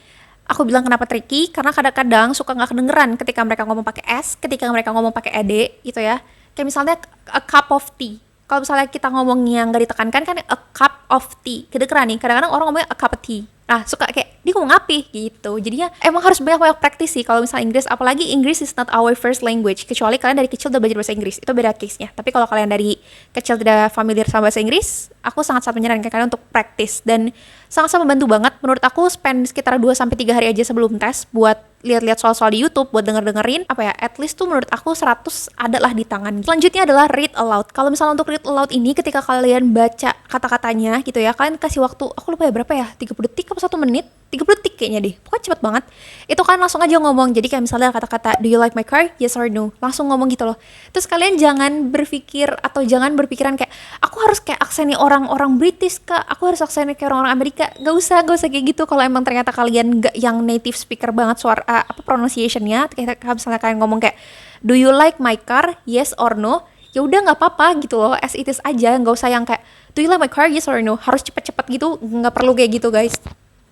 B: aku bilang kenapa tricky, karena kadang-kadang suka nggak kedengeran ketika mereka ngomong pakai S, ketika mereka ngomong pakai ed gitu ya. Kayak misalnya a cup of tea. Kalau misalnya kita ngomong yang nggak ditekankan kan a cup of tea, kedengeran nih. Kadang-kadang orang ngomongnya a cup of tea. Nah, suka kayak, dia ngomong apa gitu. Jadinya emang harus banyak-banyak praktis sih kalau misalnya Inggris. Apalagi Inggris is not our first language. Kecuali kalian dari kecil udah belajar bahasa Inggris. Itu beda case-nya. Tapi kalau kalian dari kecil tidak familiar sama bahasa Inggris, aku sangat-sangat menyarankan kalian untuk praktis. Dan sangat-sangat membantu banget. Menurut aku spend sekitar 2-3 hari aja sebelum tes buat lihat-lihat soal-soal di YouTube, buat denger-dengerin, apa ya, at least tuh menurut aku 100 adalah di tangan. Selanjutnya adalah read aloud. Kalau misalnya untuk read aloud ini, ketika kalian baca kata-katanya gitu ya, kalian kasih waktu, aku lupa ya berapa ya, 30 detik atau 1 menit, 30 detik kayaknya deh, pokoknya cepet banget. Itu kan langsung aja ngomong, jadi kayak misalnya kata-kata, do you like my car? Yes or no? Langsung ngomong gitu loh. Terus kalian jangan berpikir, atau jangan berpikiran kayak, aku harus kayak aksennya orang-orang British kak, aku harus aksennya kayak orang-orang Amerika. Gak usah kayak gitu. Kalau emang ternyata kalian gak yang native speaker banget suara pronunciation-nya, kayak misalnya kalian ngomong kayak do you like my car, yes or no, ya udah nggak apa-apa gitu loh, as it is aja, nggak usah yang kayak do you like my car, yes or no, harus cepet-cepet gitu, nggak perlu kayak gitu guys.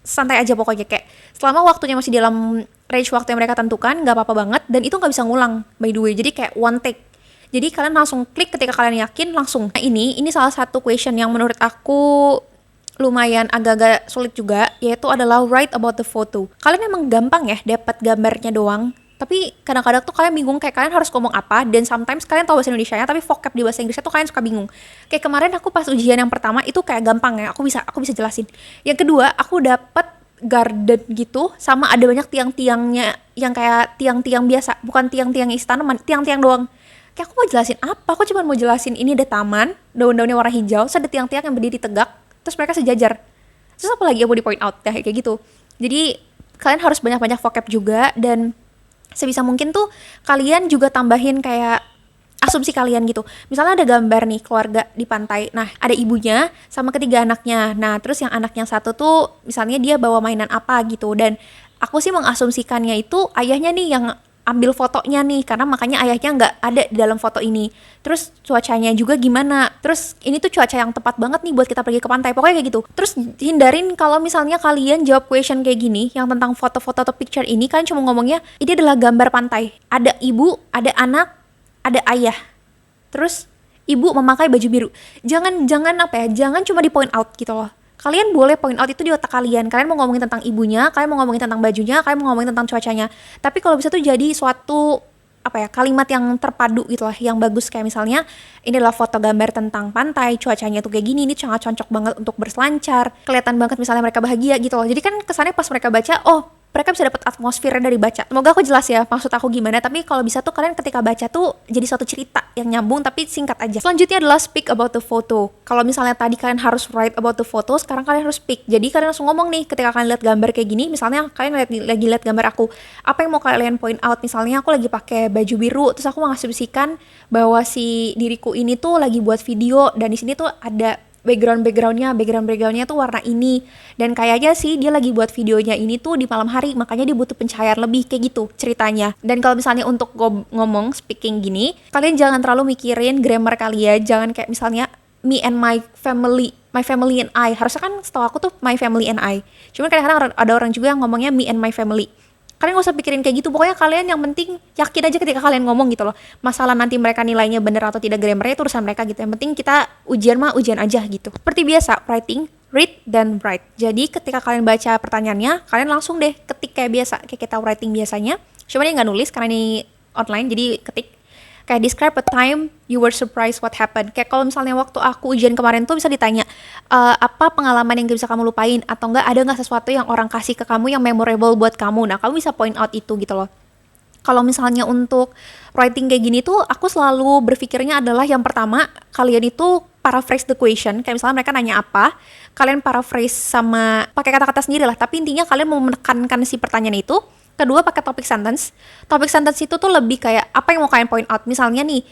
B: Santai aja pokoknya, kayak selama waktunya masih dalam range waktu yang mereka tentukan, nggak apa-apa banget, dan itu nggak bisa ngulang by the way, jadi kayak one take. Jadi kalian langsung klik ketika kalian yakin, langsung. Nah ini salah satu question yang menurut aku lumayan agak-agak sulit juga, yaitu adalah write about the photo. Kalian emang gampang ya dapat gambarnya doang, tapi kadang-kadang tuh kalian bingung kayak kalian harus ngomong apa, dan sometimes kalian tahu bahasa Indonesianya tapi vocab di bahasa Inggrisnya tuh kalian suka bingung. Kayak kemarin aku pas ujian yang pertama itu kayak gampang ya, aku bisa jelasin. Yang kedua, aku dapat garden gitu, sama ada banyak tiang-tiangnya yang kayak tiang-tiang biasa, bukan tiang-tiang istana, tiang-tiang doang. Kayak aku mau jelasin apa? Aku cuma mau jelasin ini ada taman, daun-daunnya warna hijau, terus ada tiang-tiang yang berdiri tegak, terus mereka sejajar. Terus apa lagi yang mau di point out? Kayak gitu. Jadi kalian harus banyak-banyak vocab juga, dan sebisa mungkin tuh kalian juga tambahin kayak asumsi kalian gitu. Misalnya ada gambar nih keluarga di pantai. Nah, ada ibunya sama ketiga anaknya. Nah, terus yang anak yang satu tuh misalnya dia bawa mainan apa gitu. Dan aku sih mengasumsikannya itu ayahnya nih yang ambil fotonya nih, karena makanya ayahnya nggak ada di dalam foto ini. Terus cuacanya juga gimana, terus ini tuh cuaca yang tepat banget nih buat kita pergi ke pantai, pokoknya kayak gitu. Terus hindarin kalau misalnya kalian jawab question kayak gini yang tentang foto-foto atau picture ini, kalian cuma ngomongnya ini adalah gambar pantai, ada ibu, ada anak, ada ayah, terus ibu memakai baju biru. Jangan cuma di point out gitu loh. Kalian boleh point out itu di otak kalian. Kalian mau ngomongin tentang ibunya, kalian mau ngomongin tentang bajunya, kalian mau ngomongin tentang cuacanya. Tapi kalau bisa tuh jadi suatu kalimat yang terpadu gitu lah, yang bagus. Kayak misalnya ini adalah foto gambar tentang pantai, cuacanya tuh kayak gini, ini sangat cocok banget untuk berselancar, kelihatan banget misalnya mereka bahagia gitu loh. Jadi kan kesannya pas mereka baca, oh mereka bisa dapat atmosfernya dari baca. Semoga aku jelas ya maksud aku gimana, tapi kalau bisa tuh kalian ketika baca tuh jadi suatu cerita yang nyambung tapi singkat aja. Selanjutnya adalah speak about the photo. Kalau misalnya tadi kalian harus write about the photo, sekarang kalian harus speak. Jadi kalian langsung ngomong nih ketika kalian lihat gambar kayak gini, misalnya kalian lagi lihat gambar aku, apa yang mau kalian point out? Misalnya aku lagi pakai baju biru, terus aku mengasumsikan bahwa si diriku ini tuh lagi buat video, dan di sini tuh ada backgroundnya tuh warna ini, dan kayaknya sih dia lagi buat videonya ini tuh di malam hari, makanya dia butuh pencahayaan lebih, kayak gitu ceritanya. Dan kalau misalnya untuk ngomong speaking gini, kalian jangan terlalu mikirin grammar kalian, jangan kayak misalnya me and my family and I, harusnya kan setahu aku tuh my family and I, cuman kadang-kadang ada orang juga yang ngomongnya me and my family. Kalian gak usah pikirin kayak gitu, pokoknya kalian yang penting yakin aja ketika kalian ngomong gitu loh. Masalah nanti mereka nilainya bener atau tidak grammarnya itu urusan mereka gitu. Yang penting kita ujian aja gitu. Seperti biasa, writing, read, dan write. Jadi ketika kalian baca pertanyaannya, kalian langsung deh ketik kayak biasa, kayak kita writing biasanya. Cuma dia gak nulis karena ini online, jadi ketik. Kayak describe a time you were surprised what happened. Kayak kalau misalnya waktu aku ujian kemarin tuh bisa ditanya, apa pengalaman yang gak bisa kamu lupain? Atau enggak ada nggak sesuatu yang orang kasih ke kamu yang memorable buat kamu? Nah, kamu bisa point out itu gitu loh. Kalau misalnya untuk writing kayak gini tuh, aku selalu berpikirnya adalah yang pertama, kalian itu paraphrase the question. Kayak misalnya mereka nanya apa, kalian paraphrase sama pakai kata-kata sendiri lah. Tapi intinya kalian mau menekankan si pertanyaan itu. Kedua, pakai topic sentence. Topic sentence itu tuh lebih kayak apa yang mau kalian point out. Misalnya nih,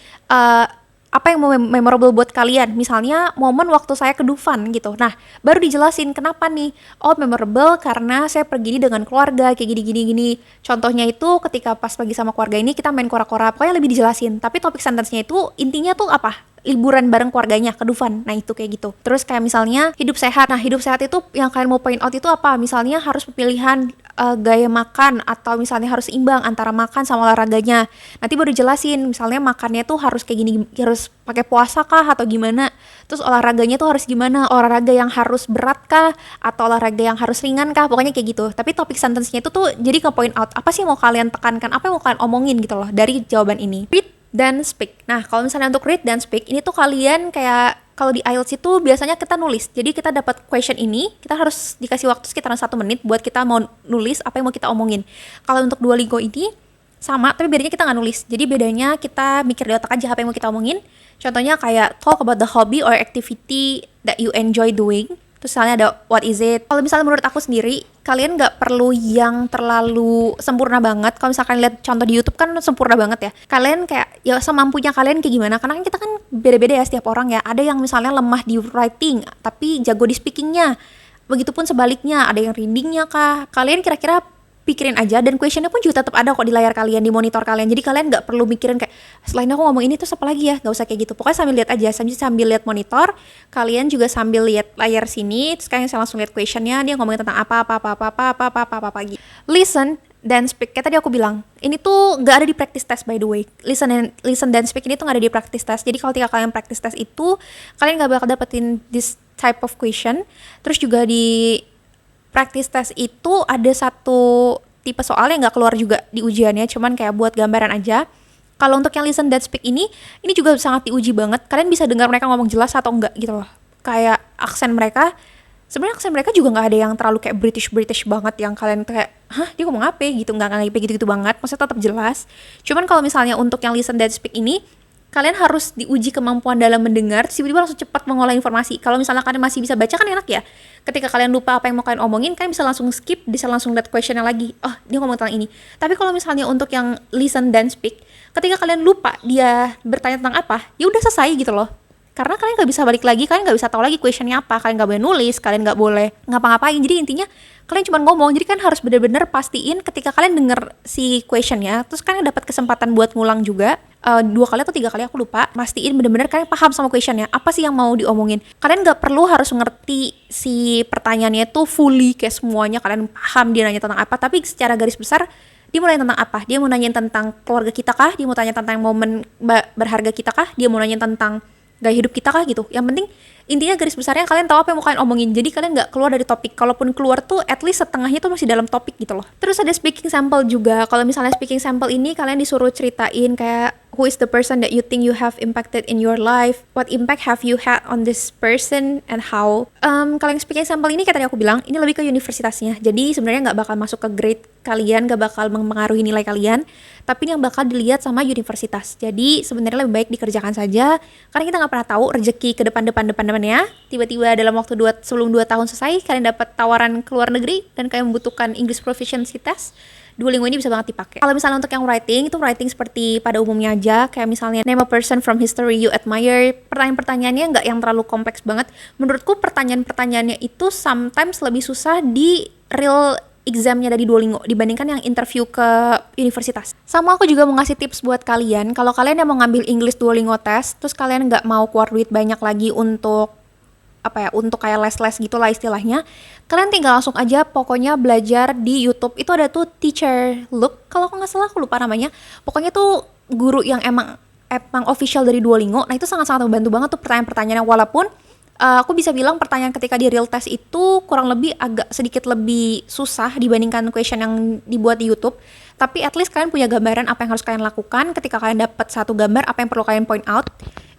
B: apa yang memorable buat kalian, misalnya momen waktu saya ke Dufan gitu. Nah, baru dijelasin kenapa nih. Oh, memorable karena saya pergi dengan keluarga kayak gini. Contohnya itu ketika pas pergi sama keluarga ini kita main kora-kora, pokoknya lebih dijelasin. Tapi topik sentence-nya itu intinya tuh apa? Liburan bareng keluarganya ke Dufan. Nah, itu kayak gitu. Terus kayak misalnya hidup sehat. Nah, hidup sehat itu yang kalian mau point out itu apa? Misalnya harus pemilihan gaya makan, atau misalnya harus imbang antara makan sama olahraganya. Nanti baru jelasin, misalnya makannya tuh harus kayak gini, harus pakai puasa kah atau gimana. Terus olahraganya tuh harus gimana? Olahraga yang harus berat kah atau olahraga yang harus ringan kah? Pokoknya kayak gitu. Tapi topik sentence-nya itu tuh jadi ke point out apa sih yang mau kalian tekankan, apa yang mau kalian omongin gitu loh dari jawaban ini. Read dan speak. Nah, kalau misalnya untuk read dan speak, ini tuh kalian kayak kalau di IELTS itu biasanya kita nulis. Jadi kita dapat question ini, kita harus dikasih waktu sekitaran 1 menit buat kita mau nulis apa yang mau kita omongin. Kalau untuk Duolingo ini sama, tapi bedanya kita nggak nulis. Jadi bedanya kita mikir di otak aja apa yang mau kita omongin. Contohnya kayak talk about the hobby or activity that you enjoy doing. Terus misalnya ada what is it. Kalau misalnya menurut aku sendiri, kalian nggak perlu yang terlalu sempurna banget. Kalau misalkan lihat contoh di YouTube kan sempurna banget ya. Kalian kayak ya semampunya kalian kayak gimana. Karena kan kita kan beda-beda ya setiap orang ya. Ada yang misalnya lemah di writing, tapi jago di speakingnya. Begitupun sebaliknya, ada yang readingnya kah. Kalian kira-kira pikirin aja, dan questionnya pun juga tetap ada kok di layar kalian, di monitor kalian. Jadi kalian nggak perlu mikirin kayak selain aku ngomong ini terus apa lagi ya, nggak usah kayak gitu. Pokoknya sambil lihat aja, sambil lihat monitor, kalian juga sambil lihat layar sini, terus kalian langsung lihat questionnya, dia ngomongin tentang apa gitu. Listen dan speak, kayak tadi aku bilang, ini tuh nggak ada di practice test by the way. Listen dan speak ini tuh nggak ada di practice test. Jadi kalau ketika kalian practice test itu, kalian nggak bakal dapetin this type of question. Terus juga di practice test itu ada satu tipe soal yang nggak keluar juga di ujiannya, cuman kayak buat gambaran aja. Kalau untuk yang listen dan speak ini juga sangat diuji banget. Kalian bisa dengar mereka ngomong jelas atau enggak gitu loh. Kayak aksen mereka, sebenarnya aksen mereka juga nggak ada yang terlalu kayak British banget yang kalian kayak, hah dia ngomong apa gitu, nggak kayak gitu-gitu banget. Maksudnya tetap jelas. Cuman kalau misalnya untuk yang listen dan speak ini, kalian harus diuji kemampuan dalam mendengar, tiba-tiba langsung cepat mengolah informasi. Kalau misalnya kalian masih bisa baca kan enak ya. Ketika kalian lupa apa yang mau kalian omongin, kalian bisa langsung skip, bisa langsung lihat questionnya lagi. Oh, dia ngomong tentang ini. Tapi kalau misalnya untuk yang listen dan speak, ketika kalian lupa dia bertanya tentang apa, ya udah selesai gitu loh. Karena kalian nggak bisa balik lagi, kalian nggak bisa tahu lagi questionnya apa, kalian nggak boleh nulis, kalian nggak boleh ngapa-ngapain. Jadi intinya kalian cuma ngomong. Jadi kan harus benar-benar pastiin ketika kalian denger si questionnya, terus kalian dapat kesempatan buat ngulang juga. 2 kali atau 3 kali aku lupa, pastiin bener-bener kalian paham sama questionnya, apa sih yang mau diomongin. Kalian gak perlu harus ngerti si pertanyaannya itu fully kayak semuanya kalian paham dia nanya tentang apa, tapi secara garis besar dia mau nanya tentang apa. Dia mau nanya tentang keluarga kita kah, dia mau tanya tentang momen berharga kita kah, dia mau nanya tentang gaya hidup kita kah gitu. Yang penting intinya garis besarnya kalian tahu apa yang mau kalian omongin. Jadi kalian nggak keluar dari topik. Kalaupun keluar tuh at least setengahnya tuh masih dalam topik gitu loh. Terus ada speaking sample juga. Kalau misalnya speaking sample ini kalian disuruh ceritain kayak who is the person that you think you have impacted in your life, what impact have you had on this person and how. Kalau yang speaking sample ini kayak tadi aku bilang, ini lebih ke universitasnya. Jadi sebenarnya nggak bakal masuk ke grade kalian, nggak bakal mempengaruhi nilai kalian, tapi ini yang bakal dilihat sama universitas. Jadi sebenarnya lebih baik dikerjakan saja, karena kita nggak pernah tahu rezeki ke depannya. Tiba-tiba dalam waktu sebelum 2 tahun selesai, kalian dapat tawaran ke luar negeri dan kalian membutuhkan English Proficiency Test. Duolingo ini bisa banget dipakai. Kalau misalnya untuk yang writing, itu writing seperti pada umumnya aja, kayak misalnya name a person from history you admire. Pertanyaan-pertanyaannya nggak yang terlalu kompleks banget. Menurutku pertanyaan-pertanyaannya itu sometimes lebih susah di real examnya dari Duolingo dibandingkan yang interview ke universitas. Sama aku juga mau ngasih tips buat kalian, kalau kalian yang mau ngambil English Duolingo test, terus kalian nggak mau keluar duit banyak lagi untuk untuk kayak les-les gitulah istilahnya, kalian tinggal langsung aja pokoknya belajar di YouTube. Itu ada tuh Teacher Look, kalau aku nggak salah aku lupa namanya. Pokoknya tuh guru yang emang official dari Duolingo. Nah itu sangat-sangat membantu banget tuh pertanyaan-pertanyaannya. Walaupun aku bisa bilang pertanyaan ketika di real test itu kurang lebih agak sedikit lebih susah dibandingkan question yang dibuat di YouTube. Tapi at least kalian punya gambaran apa yang harus kalian lakukan ketika kalian dapat satu gambar, apa yang perlu kalian point out.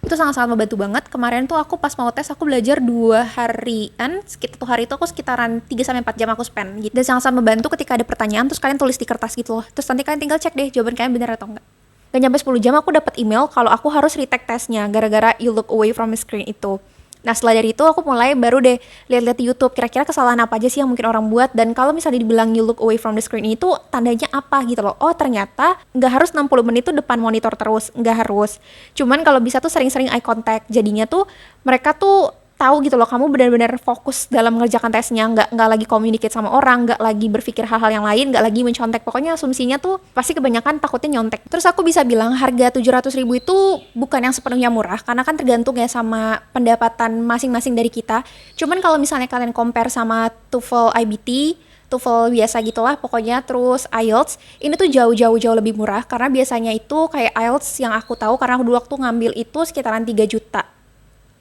B: Itu sangat-sangat membantu banget. Kemarin tuh aku pas mau tes, aku belajar 2 harian, sekitar 1 hari itu aku sekitaran 3-4 jam aku spend gitu. Dan sangat-sangat membantu ketika ada pertanyaan, terus kalian tulis di kertas gitu loh. Terus nanti kalian tinggal cek deh jawaban kalian benar atau enggak. Gak nyampe 10 jam aku dapat email kalau aku harus retake tesnya gara-gara you look away from the screen itu. Nah setelah dari itu aku mulai baru deh lihat-lihat di YouTube kira-kira kesalahan apa aja sih yang mungkin orang buat, dan kalau misalnya dibilang you look away from the screen itu tandanya apa gitu loh. Oh ternyata nggak harus 60 menit tuh depan monitor terus, nggak harus. Cuman kalau bisa tuh sering-sering eye contact, jadinya tuh mereka tuh tahu gitu loh kamu benar-benar fokus dalam mengerjakan tesnya, nggak lagi communicate sama orang, nggak lagi berpikir hal-hal yang lain, nggak lagi mencontek. Pokoknya asumsinya tuh pasti kebanyakan takutnya nyontek. Terus aku bisa bilang harga 700.000 itu bukan yang sepenuhnya murah, karena kan tergantung ya sama pendapatan masing-masing dari kita. Cuman kalau misalnya kalian compare sama TOEFL IBT, TOEFL biasa gitulah pokoknya, terus IELTS, ini tuh jauh lebih murah, karena biasanya itu kayak IELTS yang aku tahu, karena aku dulu waktu ngambil itu sekitaran 3 juta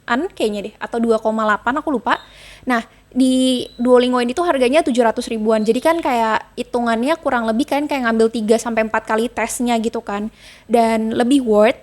B: kayaknya deh, atau 2,8 aku lupa. Nah di Duolingo ini tuh harganya 700 ribuan, jadi kan kayak hitungannya kurang lebih kan kayak ngambil 3-4 kali tesnya gitu kan, dan lebih worth.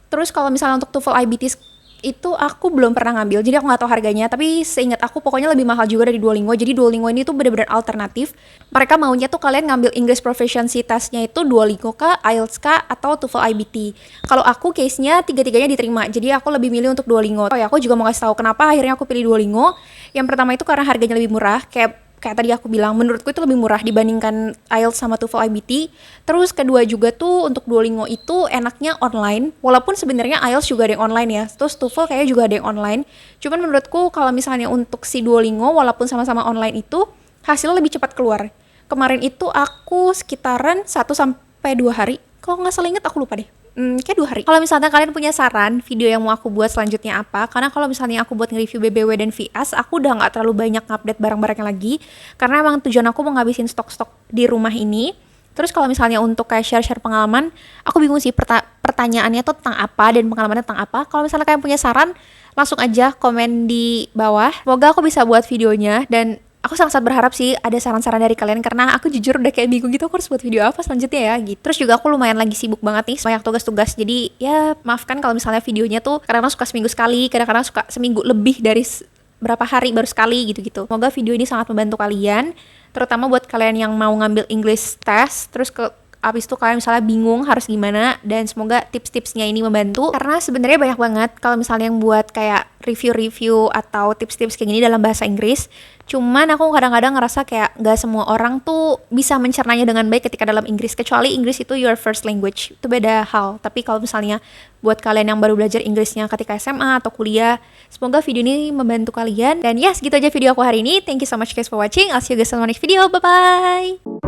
B: Terus kalau misalnya untuk TOEFL IBT itu aku belum pernah ngambil, jadi aku nggak tahu harganya, tapi seingat aku pokoknya lebih mahal juga dari Duolingo. Jadi Duolingo ini tuh benar-benar alternatif. Mereka maunya tuh kalian ngambil English Proficiency testnya itu Duolingo kah, IELTS kah, atau TOEFL IBT. Kalau aku case-nya tiga-tiganya diterima, jadi aku lebih milih untuk Duolingo. Oh ya, aku juga mau kasih tahu kenapa akhirnya aku pilih Duolingo. Yang pertama itu karena harganya lebih murah, kayak tadi aku bilang, menurutku itu lebih murah dibandingkan IELTS sama TOEFL IBT. Terus kedua juga tuh untuk Duolingo itu enaknya online, walaupun sebenarnya IELTS juga ada yang online ya, terus TOEFL kayaknya juga ada yang online. Cuman menurutku kalau misalnya untuk si Duolingo, walaupun sama-sama online itu, hasilnya lebih cepat keluar. Kemarin itu aku sekitaran 1-2 hari, kalau nggak salah inget aku lupa deh. Kayak 2 hari. Kalau misalnya kalian punya saran video yang mau aku buat selanjutnya apa, karena kalau misalnya aku buat nge-review BBW dan VS, aku udah nggak terlalu banyak update barang-barangnya lagi, karena emang tujuan aku mau ngabisin stok-stok di rumah ini. Terus kalau misalnya untuk kayak share-share pengalaman, aku bingung sih pertanyaannya tuh tentang apa dan pengalamannya tentang apa. Kalau misalnya kalian punya saran, langsung aja komen di bawah. Semoga aku bisa buat videonya, dan aku sangat berharap sih ada saran-saran dari kalian, karena aku jujur udah kayak bingung gitu aku harus buat video apa selanjutnya ya gitu. Terus juga aku lumayan lagi sibuk banget nih, banyak tugas-tugas, jadi ya maafkan kalau misalnya videonya tuh kadang-kadang suka seminggu sekali, kadang-kadang suka seminggu lebih dari berapa hari baru sekali gitu-gitu. Semoga video ini sangat membantu kalian, terutama buat kalian yang mau ngambil English test, terus abis itu kalian misalnya bingung harus gimana, dan semoga tips-tipsnya ini membantu, karena sebenarnya banyak banget kalau misalnya yang buat kayak review-review atau tips-tips kayak gini dalam bahasa Inggris. Cuman aku kadang-kadang ngerasa kayak gak semua orang tuh bisa mencernanya dengan baik ketika dalam Inggris, kecuali Inggris itu your first language, itu beda hal. Tapi kalau misalnya buat kalian yang baru belajar Inggrisnya ketika SMA atau kuliah, semoga video ini membantu kalian. Dan ya segitu aja video aku hari ini. Thank you so much guys for watching. I'll see you guys on the next video. Bye bye.